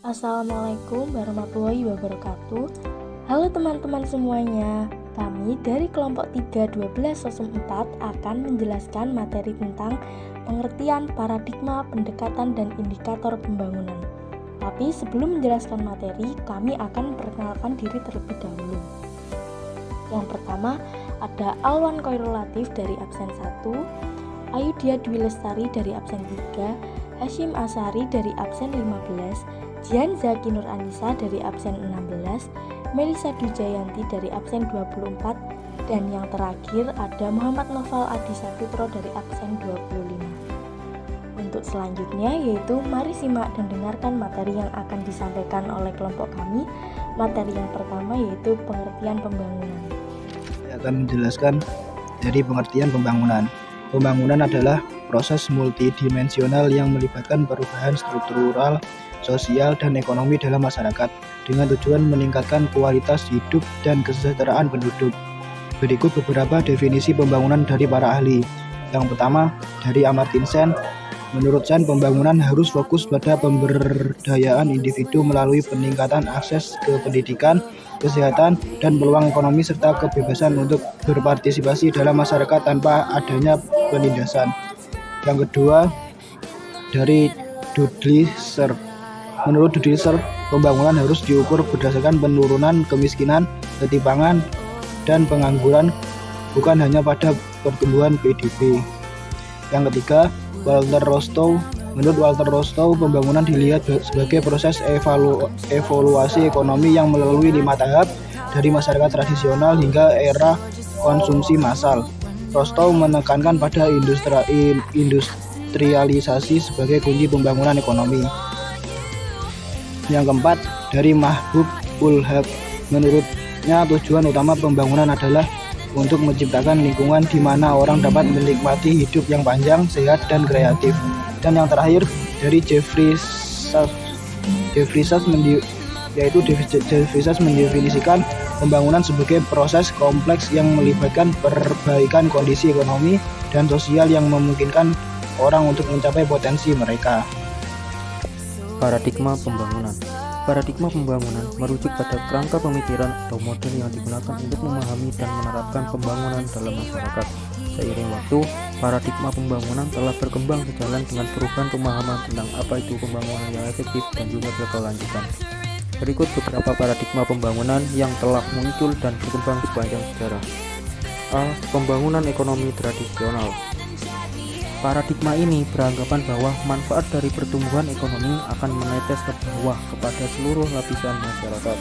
Assalamualaikum warahmatullahi wabarakatuh. Halo teman-teman semuanya. Kami dari kelompok 312 Sosum 4 akan menjelaskan materi tentang pengertian paradigma, pendekatan, dan indikator pembangunan. Tapi sebelum menjelaskan materi, kami akan memperkenalkan diri terlebih dahulu. Yang pertama ada Alwan Khairul Latif dari absen 1, Ayudia Dwi Lestari dari absen 3, Hashim Asari dari absen 15, Jian Zaki Nur Anissa dari absen 16, Melisa Dujayanti dari absen 24, dan yang terakhir ada Muhammad Noval Adi Saputro dari absen 25. Untuk selanjutnya yaitu mari simak dan dengarkan materi yang akan disampaikan oleh kelompok kami. Materi yang pertama yaitu pengertian pembangunan. Saya akan menjelaskan dari pengertian pembangunan. Pembangunan adalah proses multidimensional yang melibatkan perubahan struktural, sosial, dan ekonomi dalam masyarakat dengan tujuan meningkatkan kualitas hidup dan kesejahteraan penduduk. Berikut beberapa definisi pembangunan dari para ahli. Yang pertama, dari Amartya Sen. Menurut Sen, pembangunan harus fokus pada pemberdayaan individu melalui peningkatan akses ke pendidikan, kesehatan, dan peluang ekonomi serta kebebasan untuk berpartisipasi dalam masyarakat tanpa adanya penindasan. Yang kedua, dari Dudley-Sir. Menurut Dudley-Sir, pembangunan harus diukur berdasarkan penurunan kemiskinan, ketimpangan, dan pengangguran, bukan hanya pada pertumbuhan PDB. Yang ketiga, Walter Rostow. Menurut Walter Rostow, pembangunan dilihat sebagai proses evolusi ekonomi yang melalui 5 tahap dari masyarakat tradisional hingga era konsumsi massal. Rostow menekankan pada industrialisasi sebagai kunci pembangunan ekonomi. Yang keempat, dari Mahbub ul Haq. Menurutnya, tujuan utama pembangunan adalah untuk menciptakan lingkungan di mana orang dapat menikmati hidup yang panjang, sehat, dan kreatif. Dan yang terakhir dari Jeffrey Sachs mendefinisikan pembangunan sebagai proses kompleks yang melibatkan perbaikan kondisi ekonomi dan sosial yang memungkinkan orang untuk mencapai potensi mereka. Paradigma pembangunan. Paradigma pembangunan merujuk pada kerangka pemikiran atau model yang digunakan untuk memahami dan menerapkan pembangunan dalam masyarakat. Seiring waktu, paradigma pembangunan telah berkembang sejalan dengan perubahan pemahaman tentang apa itu pembangunan yang efektif dan juga berkelanjutan. Berikut beberapa paradigma pembangunan yang telah muncul dan berkembang sepanjang sejarah. A. Pembangunan ekonomi tradisional. Paradigma ini beranggapan bahwa manfaat dari pertumbuhan ekonomi akan menetes ke bawah kepada seluruh lapisan masyarakat.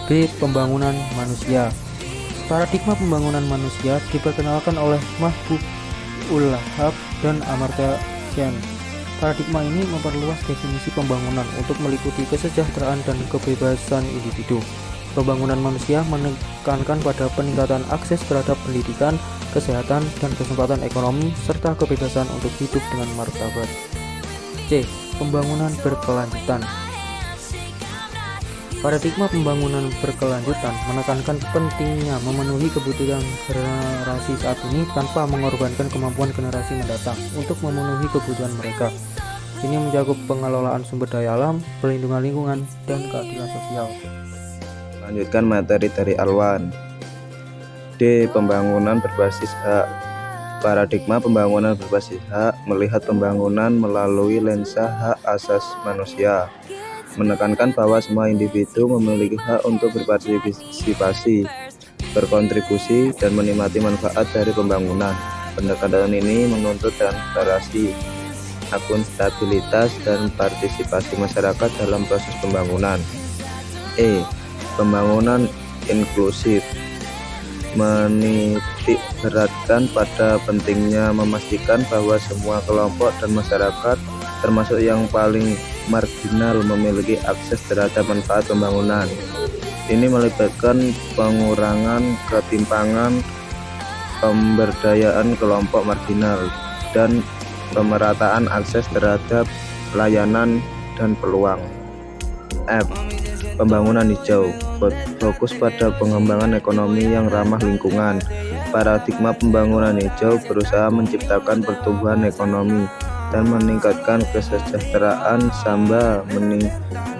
B. Pembangunan manusia. Paradigma pembangunan manusia diperkenalkan oleh Mahbub ul Haq dan Amartya Sen. Paradigma ini memperluas definisi pembangunan untuk meliputi kesejahteraan dan kebebasan individu. Pembangunan manusia menekankan pada peningkatan akses terhadap pendidikan, kesehatan, dan kesempatan ekonomi, serta kebebasan untuk hidup dengan martabat. C. Pembangunan berkelanjutan. Paradigma pembangunan berkelanjutan menekankan pentingnya memenuhi kebutuhan generasi saat ini tanpa mengorbankan kemampuan generasi mendatang untuk memenuhi kebutuhan mereka. Ini mencakup pengelolaan sumber daya alam, perlindungan lingkungan, dan keadilan sosial. Lanjutkan materi dari Alwan. D. Pembangunan berbasis hak. Paradigma pembangunan berbasis hak melihat pembangunan melalui lensa hak asasi manusia, menekankan bahwa semua individu memiliki hak untuk berpartisipasi, berkontribusi, dan menikmati manfaat dari pembangunan. Pendekatan ini menuntut transparansi, akuntabilitas, dan partisipasi masyarakat dalam proses pembangunan. E. Pembangunan inklusif menitik beratkan pada pentingnya memastikan bahwa semua kelompok dan masyarakat, termasuk yang paling marginal, memiliki akses terhadap manfaat pembangunan. Ini melibatkan pengurangan ketimpangan, pemberdayaan kelompok marginal, dan pemerataan akses terhadap layanan dan peluang. F. Pembangunan hijau fokus pada pengembangan ekonomi yang ramah lingkungan. Paradigma pembangunan hijau berusaha menciptakan pertumbuhan ekonomi dan meningkatkan kesejahteraan sambil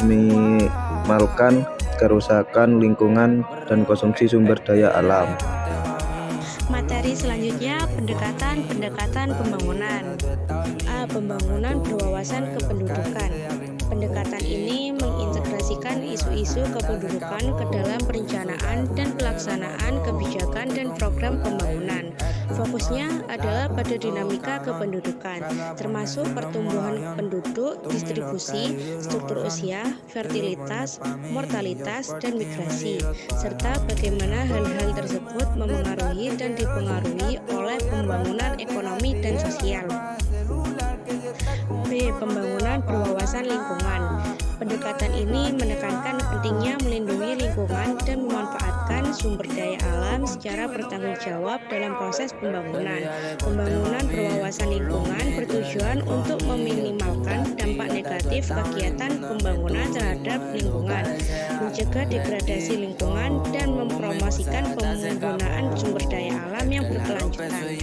meminimalkan kerusakan lingkungan dan konsumsi sumber daya alam. Materi selanjutnya pendekatan pembangunan. A. Pembangunan berwawasan kependudukan. Pendekatan ini mengintegrasikan isu-isu kependudukan ke dalam perencanaan dan pelaksanaan kebijakan dan program pembangunan. Fokusnya adalah pada dinamika kependudukan, termasuk pertumbuhan penduduk, distribusi, struktur usia, fertilitas, mortalitas, dan migrasi, serta bagaimana hal-hal tersebut memengaruhi dan dipengaruhi oleh pembangunan ekonomi dan sosial. B. Pembangunan berwawasan lingkungan. Pendekatan ini menekankan pentingnya melindungi lingkungan dan memanfaatkan sumber daya alam secara bertanggung jawab dalam proses pembangunan. Pembangunan berwawasan lingkungan bertujuan untuk meminimalkan dampak negatif kegiatan pembangunan terhadap lingkungan, mencegah degradasi lingkungan, dan mempromosikan penggunaan sumber daya alam yang berkelanjutan.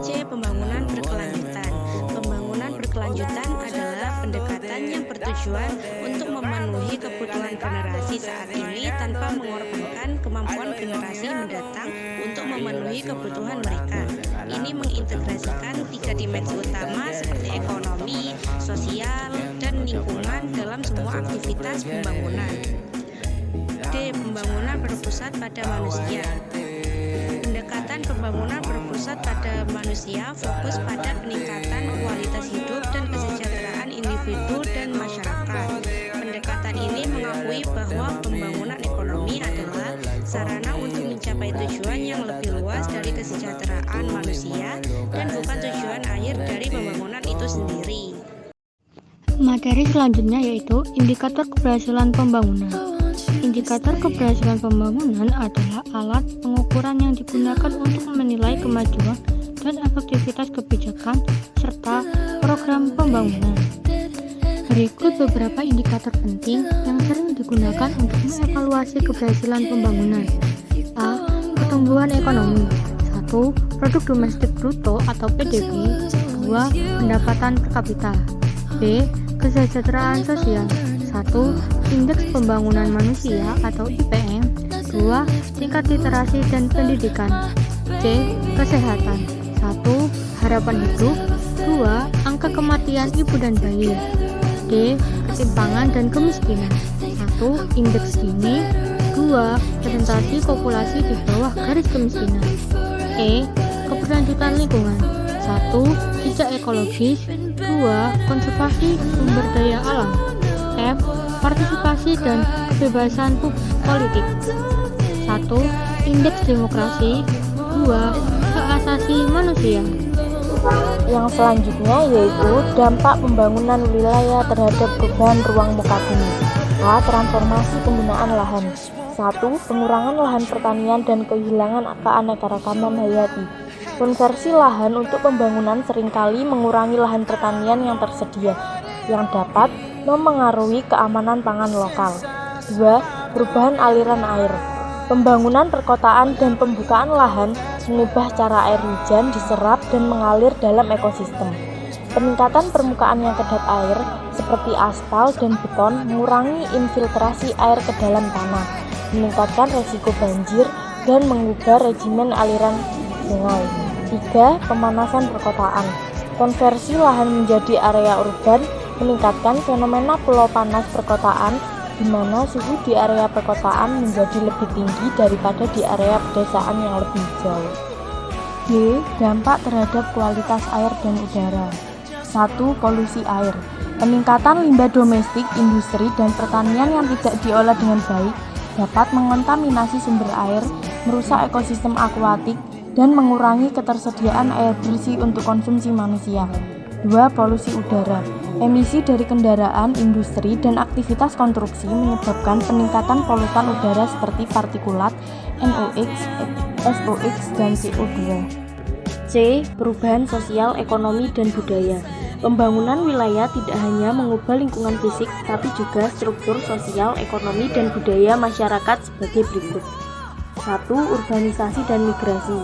C. Pembangunan berkelanjutan. Pembangunan berkelanjutan adalah pendekatan yang bertujuan untuk memenuhi kebutuhan generasi saat ini tanpa mengorbankan kemampuan generasi mendatang untuk memenuhi kebutuhan mereka. Ini mengintegrasikan 3 dimensi utama seperti ekonomi, sosial, dan lingkungan dalam semua aktivitas pembangunan. D. Pembangunan berpusat pada manusia. Pendekatan pembangunan berpusat pada manusia fokus pada peningkatan kualitas hidup dan kesejahteraan individu dan masyarakat. Pendekatan ini mengakui bahwa pembangunan ekonomi adalah sarana untuk mencapai tujuan yang lebih luas dari kesejahteraan manusia dan bukan tujuan akhir dari pembangunan itu sendiri. Materi selanjutnya yaitu indikator keberhasilan pembangunan. Indikator keberhasilan pembangunan adalah alat pengukuran yang digunakan untuk menilai kemajuan dan efektivitas kebijakan serta program pembangunan. Berikut beberapa indikator penting yang sering digunakan untuk mengevaluasi keberhasilan pembangunan. A. Pertumbuhan ekonomi. 1. Produk domestik bruto atau PDB. 2. Pendapatan per kapita. B. Kesejahteraan sosial. 1. Indeks pembangunan manusia atau IPM. 2. Tingkat literasi dan pendidikan. C. Kesehatan. 1. Harapan hidup. 2. Angka kematian ibu dan bayi. D. Ketimpangan dan kemiskinan. 1. Indeks Gini. 2. Presentasi populasi di bawah garis kemiskinan. E. Keberlanjutan lingkungan. 1. Jejak ekologis. 2. Konservasi sumber daya alam. F. Partisipasi dan kebebasan politik. 1. Indeks demokrasi. 2. Hak asasi manusia. Yang selanjutnya yaitu dampak pembangunan wilayah terhadap perubahan ruang muka bumi. A. Transformasi penggunaan lahan. 1. Pengurangan lahan pertanian dan kehilangan keanekaragaman hayati. Konversi lahan untuk pembangunan seringkali mengurangi lahan pertanian yang tersedia, yang dapat memengaruhi keamanan pangan lokal. 2. Perubahan aliran air. Pembangunan perkotaan dan pembukaan lahan mengubah cara air hujan diserap dan mengalir dalam ekosistem. Peningkatan permukaan yang kedap air seperti aspal dan beton mengurangi infiltrasi air ke dalam tanah, meningkatkan resiko banjir dan mengubah regimen aliran sungai. 3. Pemanasan perkotaan. Konversi lahan menjadi area urban meningkatkan fenomena pulau panas perkotaan, di mana suhu di area perkotaan menjadi lebih tinggi daripada di area pedesaan yang lebih jauh. B. Dampak terhadap kualitas air dan udara. 1. Polusi air. Peningkatan limbah domestik, industri, dan pertanian yang tidak diolah dengan baik dapat mengontaminasi sumber air, merusak ekosistem akuatik, dan mengurangi ketersediaan air bersih untuk konsumsi manusia. 2. Polusi udara. Emisi dari kendaraan, industri, dan aktivitas konstruksi menyebabkan peningkatan polutan udara seperti partikulat, NOx, SOx, dan CO2. C. Perubahan sosial, ekonomi, dan budaya. Pembangunan wilayah tidak hanya mengubah lingkungan fisik, tapi juga struktur sosial, ekonomi, dan budaya masyarakat sebagai berikut. 1. Urbanisasi dan migrasi.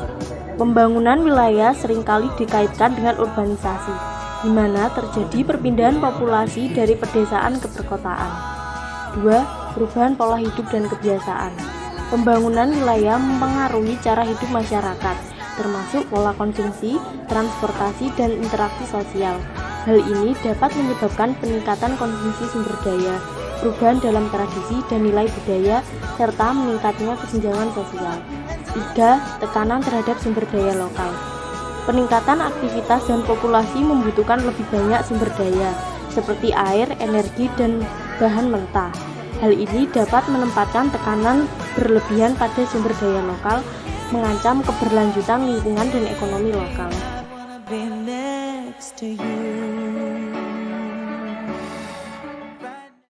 Pembangunan wilayah seringkali dikaitkan dengan urbanisasi. di mana terjadi perpindahan populasi dari pedesaan ke perkotaan. 2. Perubahan pola hidup dan kebiasaan. Pembangunan wilayah mempengaruhi cara hidup masyarakat, termasuk pola konsumsi, transportasi, dan interaksi sosial. Hal ini dapat menyebabkan peningkatan konsumsi sumber daya, perubahan dalam tradisi dan nilai budaya, serta meningkatnya kesenjangan sosial. 3. Tekanan terhadap sumber daya lokal. Peningkatan aktivitas dan populasi membutuhkan lebih banyak sumber daya, seperti air, energi, dan bahan mentah. Hal ini dapat menempatkan tekanan berlebihan pada sumber daya lokal, mengancam keberlanjutan lingkungan dan ekonomi lokal.